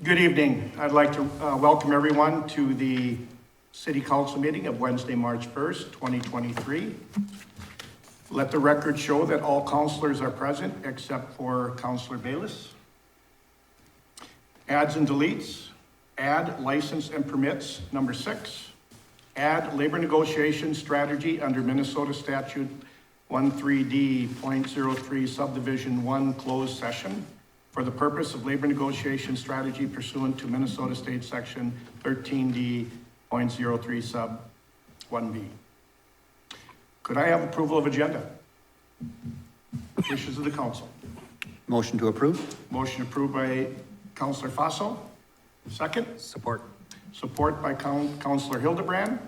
Good evening. I'd like to welcome everyone to the City Council meeting of Wednesday, March 1st, 2023. Let the record show that all councilors are present except for Councilor Bayless. Adds and deletes. Add license and permits, number 6. Add labor negotiation strategy under Minnesota Statute 13D.03 Subdivision 1 closed session for the purpose of labor negotiation strategy pursuant to Minnesota State Section 13D.03 Sub 1B. Could I have approval of agenda? Wishes of the council. Motion to approve. Motion approved by Councilor Faso. Second. Support. Support by Councilor Hildebrand.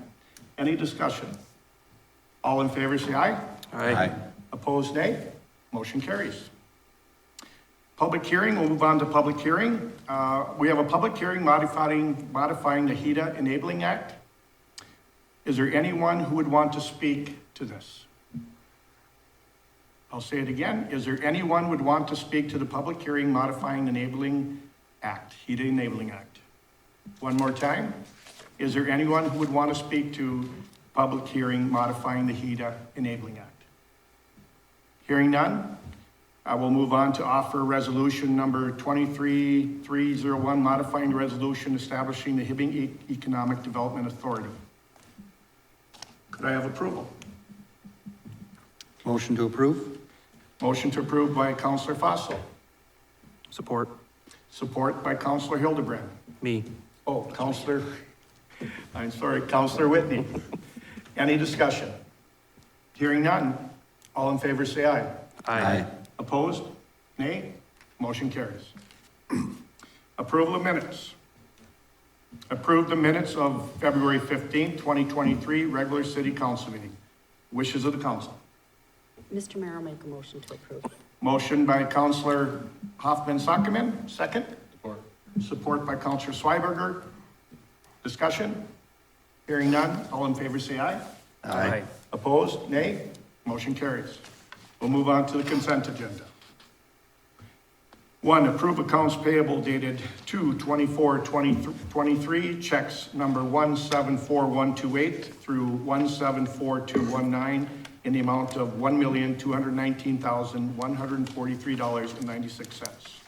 Any discussion? All in favor say aye. Aye. Opposed, nay. Motion carries. Public hearing, we'll move on to public hearing. We have a public hearing modifying the HEDA Enabling Act. Is there anyone who would want to speak to this? I'll say it again. Is there anyone who would want to speak to the public hearing modifying the Enabling Act, HEDA Enabling Act? One more time. Is there anyone who would want to speak to public hearing modifying the HEDA Enabling Act? Hearing none. I will move on to offer resolution number 23301, modifying the resolution establishing the Hibbing Economic Development Authority. Could I have approval? Motion to approve. Motion to approve by Councilor Faso. Support. Support by Councilor Hildebrand. Me. Oh, Councilor Whitney. Any discussion? Hearing none. All in favor say aye. Aye. Opposed? Nay? Motion carries. Approval of minutes. Approve the minutes of February 15th, 2023, regular city council meeting. Wishes of the council. Mr. Mayor, I'll make a motion to approve. Motion by Councilor Hoffman-Sockman, second. Support. Support by Councilor Schweberger. Discussion? Hearing none. All in favor say aye. Aye. Opposed? Nay? Motion carries. We'll move on to the consent agenda. 1, approve accounts payable dated 2/24/2023, checks number 174128 through 174219 in the amount of $1,219,143.96.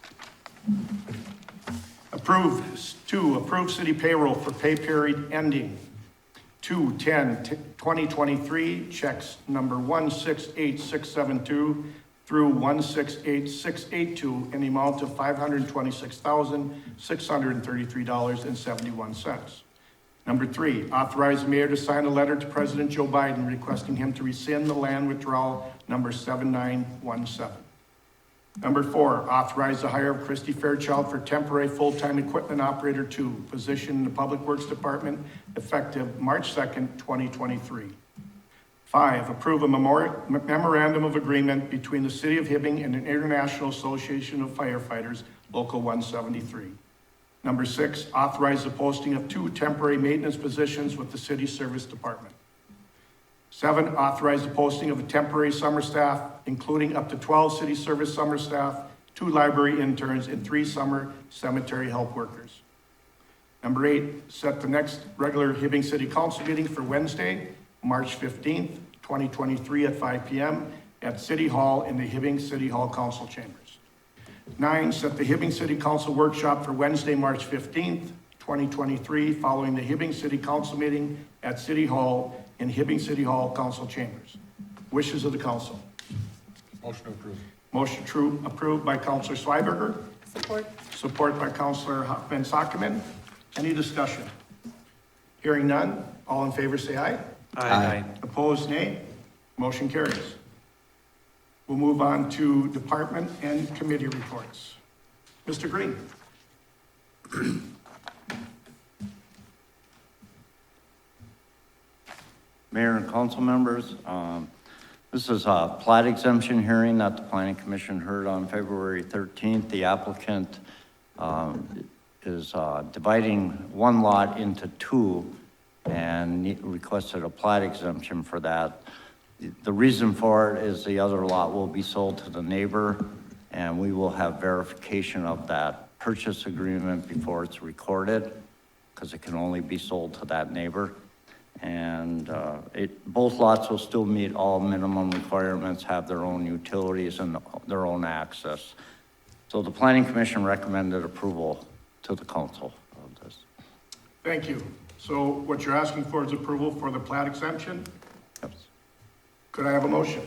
Approve city payroll for pay period ending 2/10/2023, checks number 168672 through 168682 in the amount of $526,633.71. Number 3, authorize the mayor to sign a letter to President Joe Biden requesting him to rescind the land withdrawal number 7917. Number 4, authorize the hire of Christy Fairchild for temporary full-time equipment operator 2, position in the Public Works Department, effective March 2nd, 2023. 5, approve a memorandum of agreement between the City of Hibbing and the International Association of Firefighters, Local 173. Number 6, authorize the posting of 2 temporary maintenance positions with the City Service Department. 7, authorize the posting of a temporary summer staff, including up to 12 city service summer staff, 2 library interns, and 3 summer cemetery help workers. Number 8, set the next regular Hibbing City Council meeting for Wednesday, March 15th, 2023 at 5 p.m. at City Hall in the Hibbing City Hall Council Chambers. 9, set the Hibbing City Council workshop for Wednesday, March 15th, 2023, following the Hibbing City Council meeting at City Hall in Hibbing City Hall Council Chambers. Wishes of the council. Motion approved. Motion approved by Councilor Schweberger. Support. Support by Councilor Hoffman-Sockman. Any discussion? Hearing none. All in favor say aye. Aye. Opposed, nay. Motion carries. We'll move on to department and committee reports. Mr. Green. Mayor and council members, this is a plat exemption hearing that the Planning Commission heard on February 13th. The applicant is dividing one lot into 2 and requested a plat exemption for that. The reason for it is the other lot will be sold to the neighbor, and we will have verification of that purchase agreement before it's recorded, because it can only be sold to that neighbor. And both lots will still meet all minimum requirements, have their own utilities and their own access. So the Planning Commission recommended approval to the council of this. Thank you. So what you're asking for is approval for the plat exemption? Yep. Could I have a motion?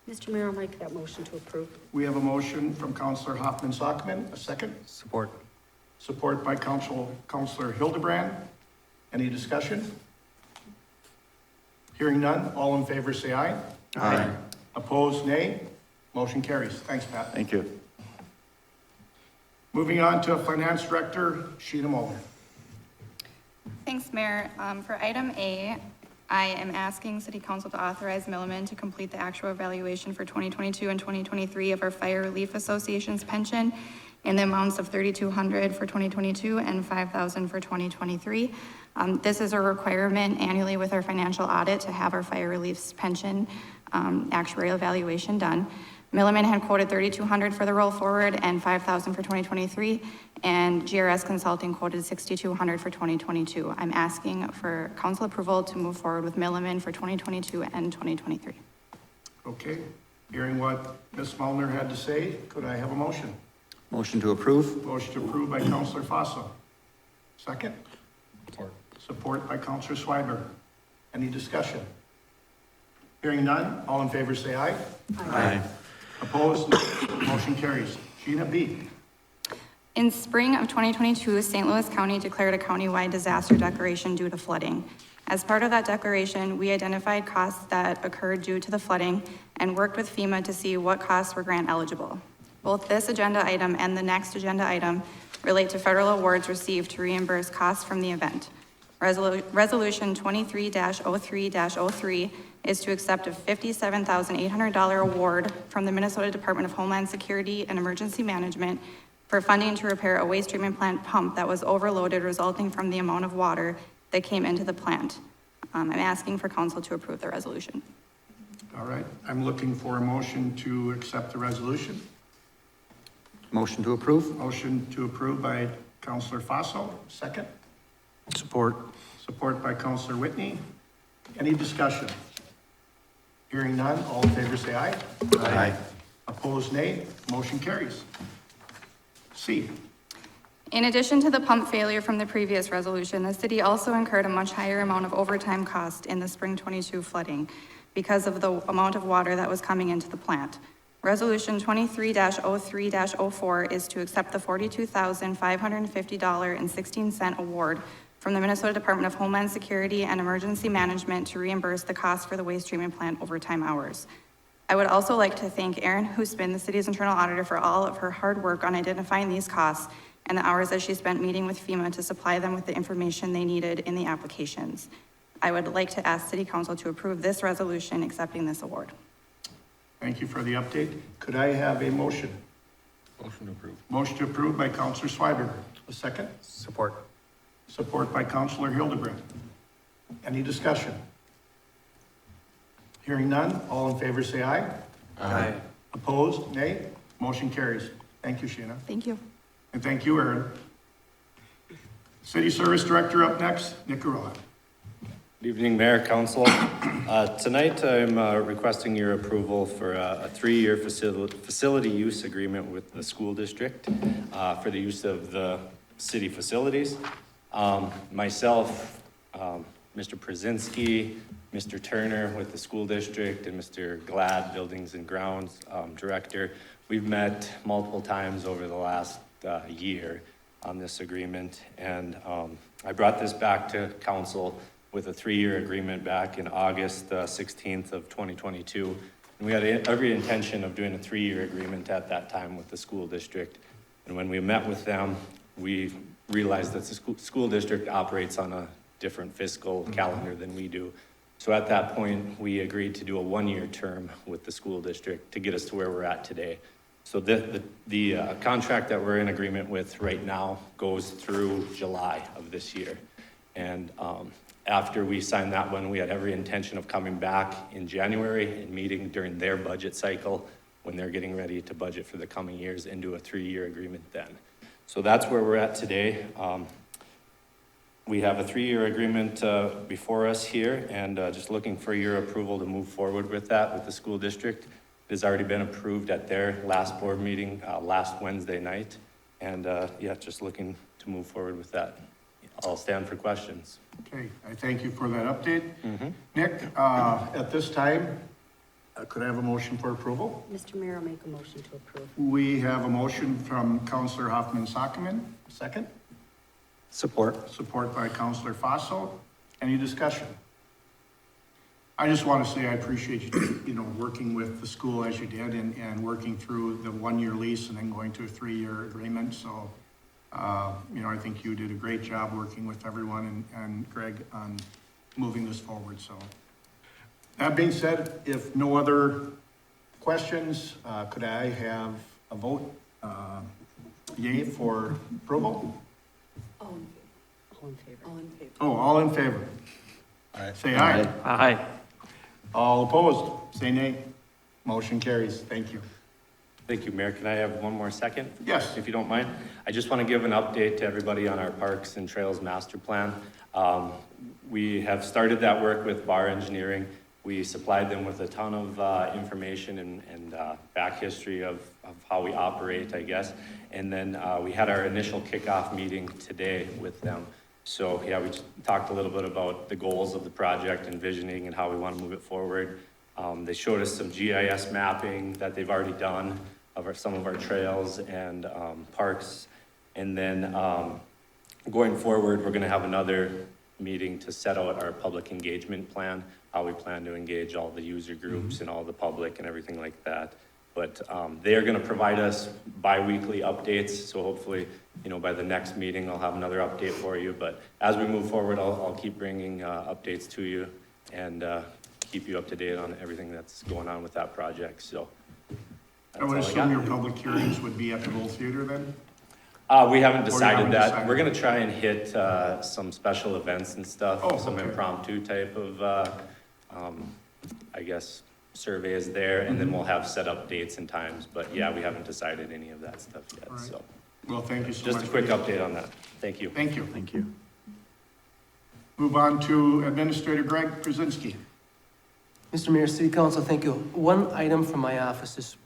Mr. Mayor, I'll make that motion to approve. We have a motion from Counselor Hoffman-Sockman, a second. Support. Support by Counselor Hildebrand. Any discussion? Hearing none, all in favor say aye. Aye. Opposed, nay. Motion carries. Thanks, Pat. Thank you. Moving on to Finance Director Sheena Muller. Thanks, Mayor. For item A, I am asking City Council to authorize Milliman to complete the actual evaluation for 2022 and 2023 of our Fire Relief Association's pension in the amounts of $3,200 for 2022 and $5,000 for 2023. This is a requirement annually with our financial audit to have our Fire Relief's pension actuarial evaluation done. Milliman had quoted $3,200 for the roll forward and $5,000 for 2023, and GRS Consulting quoted $6,200 for 2022. I'm asking for council approval to move forward with Milliman for 2022 and 2023. Okay, hearing what Ms. Mullner had to say, could I have a motion? Motion to approve. Motion approved by Counselor Fossil. Second? Support. Support by Counselor Schweberger. Any discussion? Hearing none, all in favor say aye. Aye. Opposed? Motion carries. Sheena B. In spring of 2022, St. Louis County declared a countywide disaster declaration due to flooding. As part of that declaration, we identified costs that occurred due to the flooding and worked with FEMA to see what costs were grant eligible. Both this agenda item and the next agenda item relate to federal awards received to reimburse costs from the event. Resolution 23-03-03 is to accept a $57,800 award from the Minnesota Department of Homeland Security and Emergency Management for funding to repair a waste treatment plant pump that was overloaded resulting from the amount of water that came into the plant. I'm asking for council to approve the resolution. All right, I'm looking for a motion to accept the resolution. Motion to approve. Motion to approve by Counselor Fossil. Second? Support. Support by Counselor Whitney. Any discussion? Hearing none, all in favor say aye. Aye. Opposed, nay. Motion carries. C. In addition to the pump failure from the previous resolution, the city also incurred a much higher amount of overtime cost in the spring 22 flooding because of the amount of water that was coming into the plant. Resolution 23-03-04 is to accept the $42,550.16 award from the Minnesota Department of Homeland Security and Emergency Management to reimburse the cost for the waste treatment plant overtime hours. I would also like to thank Erin Hoosman, the city's internal auditor, for all of her hard work on identifying these costs and the hours that she spent meeting with FEMA to supply them with the information they needed in the applications. I would like to ask City Council to approve this resolution accepting this award. Thank you for the update. Could I have a motion? Motion approved. Motion to approve by Counselor Schweberger. A second? Support. Support by Counselor Hildebrand. Any discussion? Hearing none, all in favor say aye. Aye. Opposed, nay. Motion carries. Thank you, Sheena. Thank you. And thank you, Aaron. City Service Director up next, Nick Arola. Good evening, Mayor, Council. Tonight, I'm requesting your approval for a 3-year facility use agreement with the school district for the use of the city facilities. Myself, Mr. Przinski, Mr. Turner with the school district, and Mr. Glad, Buildings and Grounds Director, we've met multiple times over the last year on this agreement. And I brought this back to council with a 3-year agreement back in August 16th of 2022. And we had every intention of doing a 3-year agreement at that time with the school district. And when we met with them, we realized that the school district operates on a different fiscal calendar than we do. So at that point, we agreed to do a 1-year term with the school district to get us to where we're at today. So the contract that we're in agreement with right now goes through July of this year. And after we signed that one, we had every intention of coming back in January and meeting during their budget cycle when they're getting ready to budget for the coming years and do a 3-year agreement then. So that's where we're at today. We have a 3-year agreement before us here, and just looking for your approval to move forward with that with the school district. It has already been approved at their last board meeting last Wednesday night, and yeah, just looking to move forward with that. I'll stand for questions. Okay, I thank you for that update. Nick, at this time, could I have a motion for approval? Mr. Mayor, I'll make a motion to approve. We have a motion from Counselor Hoffman Sockman, second. Support. Support by Counselor Fossil. Any discussion? I just want to say I appreciate you, working with the school as you did and working through the 1-year lease and then going to a 3-year agreement. So, I think you did a great job working with everyone and Greg on moving this forward. So, that being said, if no other questions, could I have a vote, yay for approval? All in favor. All in favor. Oh, all in favor? Aye. Say aye. Aye. All opposed, say nay. Motion carries. Thank you. Thank you, Mayor. Can I have one more second? Yes. If you don't mind. I just want to give an update to everybody on our Parks and Trails Master Plan. We have started that work with Bar Engineering. We supplied them with a ton of information and back history of how we operate, I guess. And then we had our initial kickoff meeting today with them. So yeah, we talked a little bit about the goals of the project, envisioning and how we want to move it forward. They showed us some GIS mapping that they've already done of some of our trails and parks. And then going forward, we're going to have another meeting to set out our public engagement plan, how we plan to engage all the user groups and all the public and everything like that. But they are going to provide us bi-weekly updates. So hopefully, by the next meeting, I'll have another update for you. But as we move forward, I'll keep bringing updates to you and keep you up to date on everything that's going on with that project. So I would assume your public hearings would be at the Gold Theater then? we haven't decided that. decided? We're going to try and hit some special events and stuff, Oh, some okay. impromptu type of, I guess, surveys there, and then we'll have set up dates and times. But yeah, we haven't decided any of that stuff yet. All right. So Well, thank you so much. just a quick update on that. Thank you. Thank you. Thank you. Move on to Administrator Greg Krasinski. Mr. Mayor, City Council, thank you. One item from my office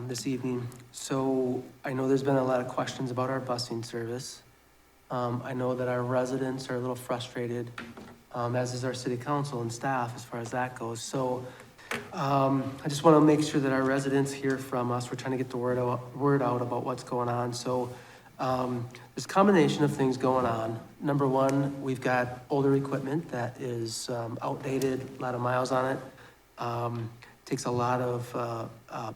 this evening. So I know there's been a lot of questions about our busing service. I know that our residents are a little frustrated, as is our city council and staff as far as that goes. So I just want to make sure that our residents hear from us. We're trying to get the word out about what's going on. So there's a combination of things going on. Number one, we've got older equipment that is outdated, a lot of miles on it. Takes a lot of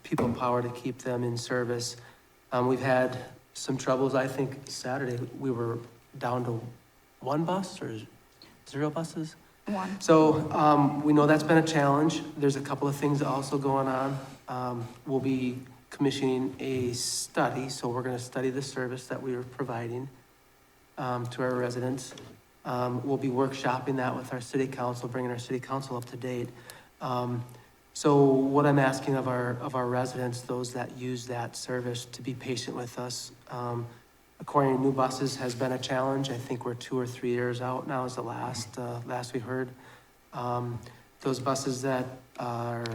people power to keep them in service. We've had some troubles. I think Saturday we were down to 1 bus or 0 buses. 1. So we know that's been a challenge. There's a couple of things also going on. We'll be commissioning a study, so we're going to study the service that we are providing to our residents. We'll be workshopping that with our city council, bringing our city council up to date. So what I'm asking of our residents, those that use that service, to be patient with us. Acquiring new buses has been a challenge. I think we're 2 or 3 years out now is the last we heard. Those buses that are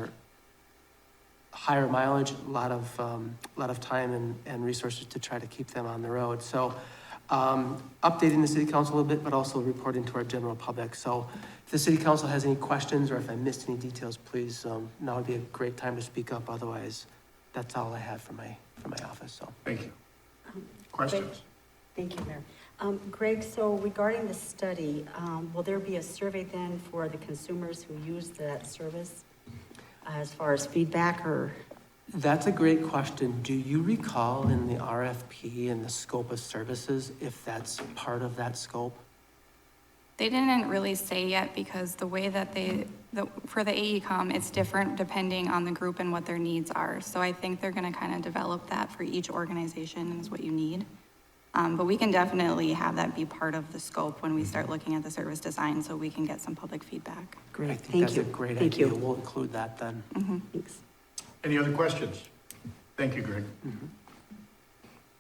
higher mileage, a lot of time and resources to try to keep them on the road. So updating the city council a little bit, but also reporting to our general public. So if the city council has any questions or if I missed any details, please, now would be a great time to speak up. Otherwise, that's all I have from my office, so. Thank you. Questions? Thank you, Mayor. Greg, so regarding the study, will there be a survey then for the consumers who use that service as far as feedback or? That's a great question. Do you recall in the RFP and the scope of services, if that's part of that scope? They didn't really say yet because the way that for the AECom, it's different depending on the group and what their needs are. So I think they're going to kind of develop that for each organization is what you need. But we can definitely have that be part of the scope when we start looking at the service design so we can get some public feedback. Great. I Thank think that's you. a great Thank idea. you. We'll include that then. Thanks. Any other questions? Thank you, Greg.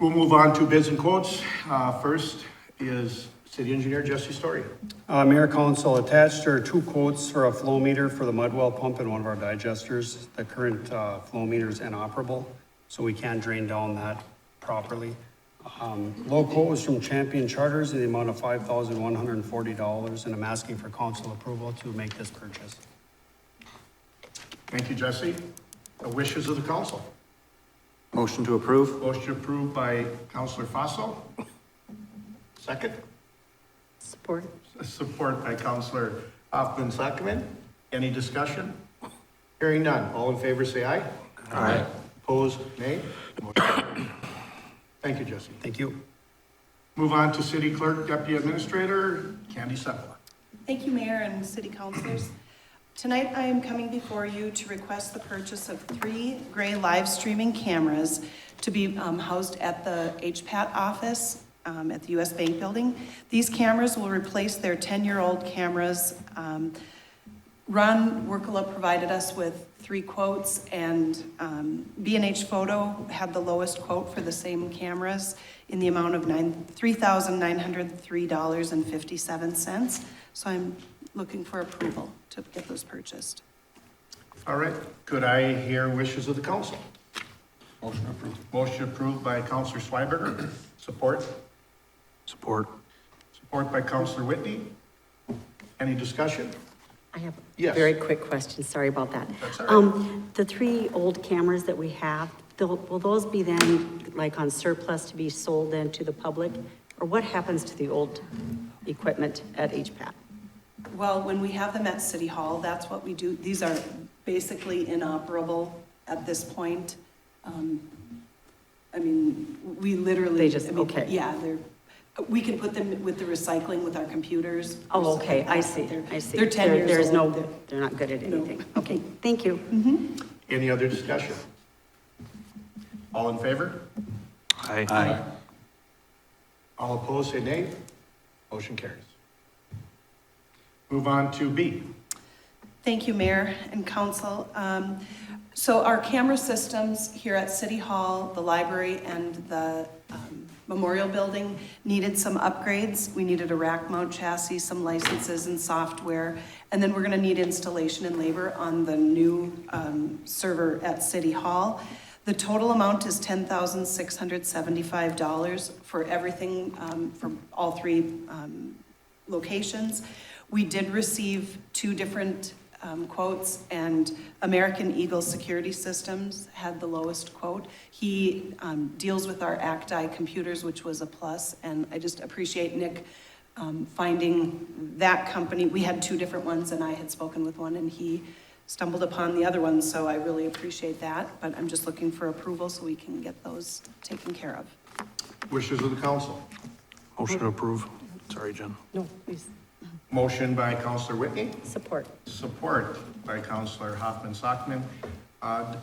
We'll move on to bids and quotes. First is City Engineer Jesse Story. Mayor, Council, attached are two quotes for a flow meter for the mud well pump and one of our digesters. The current flow meter is inoperable, so we can't drain down that properly. Low quote was from Champion Charters in the amount of $5,140, and I'm asking for council approval to make this purchase. Thank you, Jesse. The wishes of the council. Motion to approve? Motion approved by Counselor Fossil. Second. Support. Support by Counselor Hoffman Sockman. Any discussion? Hearing none. All in favor, say aye. Aye. Opposed, nay. Motion carried. Thank you, Jesse. Thank you. Move on to City Clerk, Deputy Administrator, Candy Sepula. Thank you, Mayor and City Councilors. Tonight, I am coming before you to request the purchase of 3 gray live streaming cameras to be housed at the HPAT office at the US Bank Building. These cameras will replace their 10-year-old cameras. Ron Workala provided us with 3 quotes, and B&H Photo had the lowest quote for the same cameras in the amount of $3,903.57. So I'm looking for approval to get those purchased. All right, could I hear wishes of the council? Motion approved. Motion approved by Counselor Schweberger. Support. Support. Support by Counselor Whitney. Any discussion? I have a Yes. very quick question, sorry about that. That's all right. The 3 old cameras that we have, will those be then like on surplus to be sold then to the public? Or what happens to the old equipment at HPAT? Well, when we have them at City Hall, that's what we do. These are basically inoperable at this point. I mean, we literally. They just- I mean, okay. Yeah, we can put them with the recycling with our computers. Oh, or stuff okay, like I that. see, They're- I see. They're 10 years There's old. no, they're not good at No. anything. Okay, thank you. Any other discussion? All in favor? Aye. All opposed, say nay. Motion carries. Move on to B. Thank you, Mayor and Council. So our camera systems here at City Hall, the library, and the Memorial Building needed some upgrades. We needed a rack mount chassis, some licenses and software, and then we're gonna need installation and labor on the new server at City Hall. The total amount is $10,675 for everything, for all 3 locations. We did receive 2 different quotes, and American Eagle Security Systems had the lowest quote. He deals with our ACTI computers, which was a plus, and I just appreciate Nick finding that company. We had 2 different ones, and I had spoken with one, and he stumbled upon the other one, so I really appreciate that, but I'm just looking for approval so we can get those taken care of. Wishes of the council. Motion to approve. Sorry, Jen. No, please. Motion by Counselor Whitney. Support. Support by Counselor Hoffman Sockman.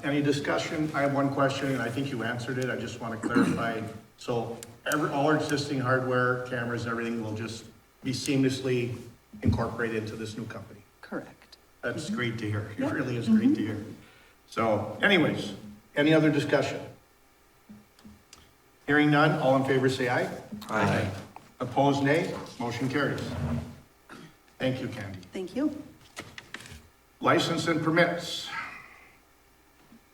Any discussion? I have one question, and I think you answered it. I just want to clarify. So all our existing hardware, cameras, everything will just be seamlessly incorporated into this new company. Correct. That's great to hear. It Yep. really is great to hear. So anyways, any other discussion? Hearing none, all in favor say aye. Aye. Opposed, nay. Motion carries. Thank you, Candy. Thank you. License and permits.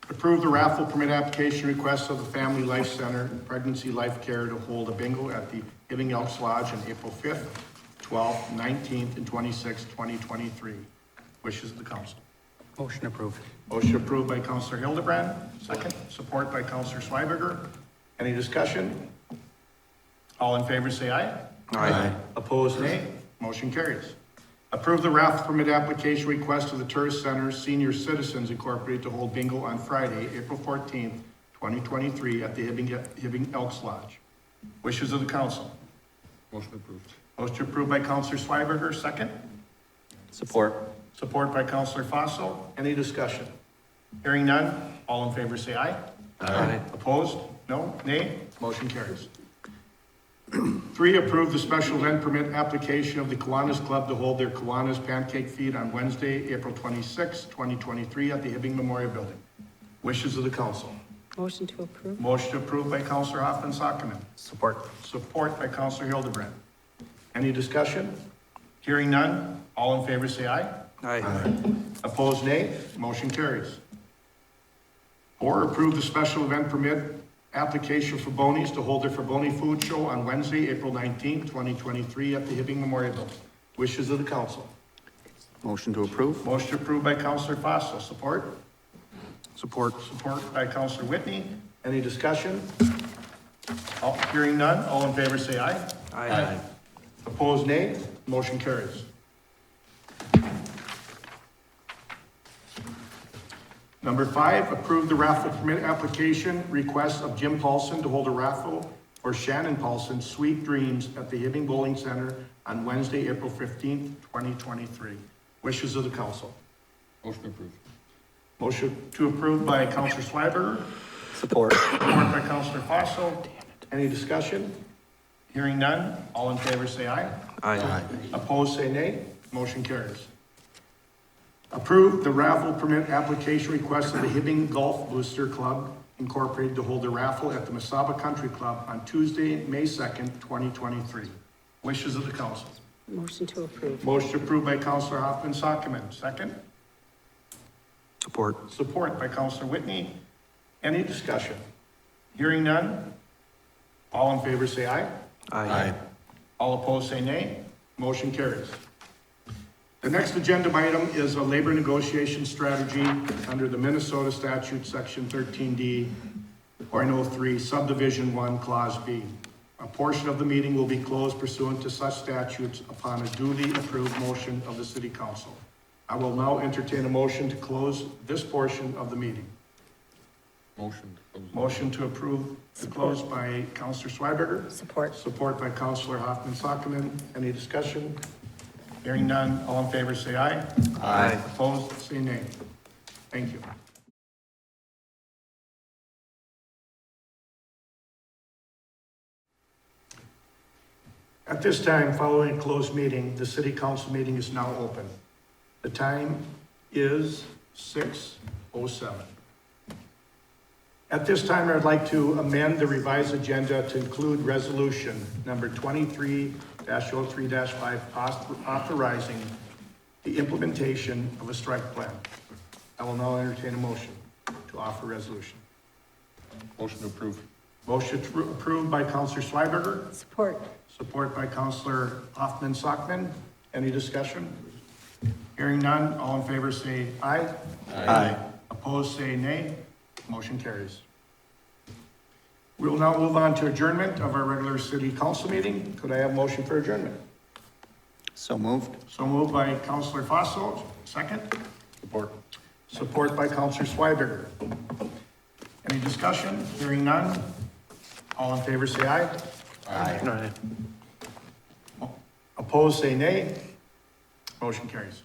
Approve the raffle permit application request of the Family Life Center Pregnancy Life Care to hold a bingo at the Hibbing Elks Lodge on April 5th, 12th, 19th, and 26th, 2023. Wishes of the council. Motion approved. Motion approved by Counselor Hildebrand. Second. Support by Counselor Schweberger. Any discussion? All in favor say aye. Aye. Opposed, nay. Motion carries. Approve the raffle permit application request of the Tourist Center Senior Citizens Incorporated to hold bingo on Friday, April 14th, 2023 at the Hibbing Elks Lodge. Wishes of the council. Motion approved. Motion approved by Counselor Schweberger, second. Support. Support by Counselor Fossil. Any discussion? Hearing none, all in favor say aye. Aye. Opposed? No? Nay? Motion carries. 3, approve the special event permit application of the Kiwanis Club to hold their Kiwanis Pancake Feed on Wednesday, April 26, 2023 at the Hibbing Memorial Building. Wishes of the council. Motion to approve? Motion approved by Counselor Hoffman Sockman. Support. Support by Counselor Hildebrand. Any discussion? Hearing none, all in favor say aye. Aye. Opposed, nay. Motion carries. 4, approve the special event permit application for Boney's to hold their Faboni Food Show on Wednesday, April 19, 2023 at the Hibbing Memorial Building. Wishes of the council. Motion to approve? Motion approved by Counselor Fossil. Support? Support. Support by Counselor Whitney. Any discussion? Hearing none, all in favor say aye. Aye. Opposed, nay. Motion carries. Number 5, approve the raffle permit application request of Jim Paulson to hold a raffle for Shannon Paulson's Sweet Dreams at the Hibbing Bowling Center on Wednesday, April 15th, 2023. Wishes of the council. Motion approved. Motion to approve by Counselor Schweberger, Support. support by Counselor Fossil. Any discussion? Hearing none, all in favor say aye. Aye. Opposed, say nay. Motion carries. Approve the raffle permit application request of the Hibbing Golf Booster Club Incorporated to hold a raffle at the Mesaba Country Club on Tuesday, May 2nd, 2023. Wishes of the council. Motion to approve? Motion approved by Counselor Hoffman Sockman. Second. Support. Support by Counselor Whitney. Any discussion? Hearing none. All in favor say aye. Aye. All opposed say nay. Motion carries. The next agenda item is a labor negotiation strategy under the Minnesota statute, section 13D, .03, subdivision 1, clause B. A portion of the meeting will be closed pursuant to such statutes upon a duly approved motion of the city council. I will now entertain a motion to close this portion of the meeting. Motion to close. Motion to approve the close by Counselor Schweberger. Support? Support by Counselor Hoffman Sockman. Any discussion? Hearing none, all in favor say aye. Aye. Opposed, say nay. Thank you. At this time, following a closed meeting, the city council meeting is now open. The time is 6:07. At this time, I'd like to amend the revised agenda to include resolution number 23-03-5, authorizing the implementation of a strike plan. I will now entertain a motion to offer resolution. Motion approved. Motion approved by Counselor Schweberger, Support? support by Counselor Hoffman Sockman. Any discussion? Hearing none, all in favor say aye. Aye. Opposed, say nay. Motion carries. We will now move on to adjournment of our regular city council meeting. Could I have a motion for adjournment? So moved. So moved by Counselor Fossil, second. Support. Support by Counselor Schweberger. Any discussion? Hearing none. All in favor say aye. Aye. Opposed, say nay. Motion carries.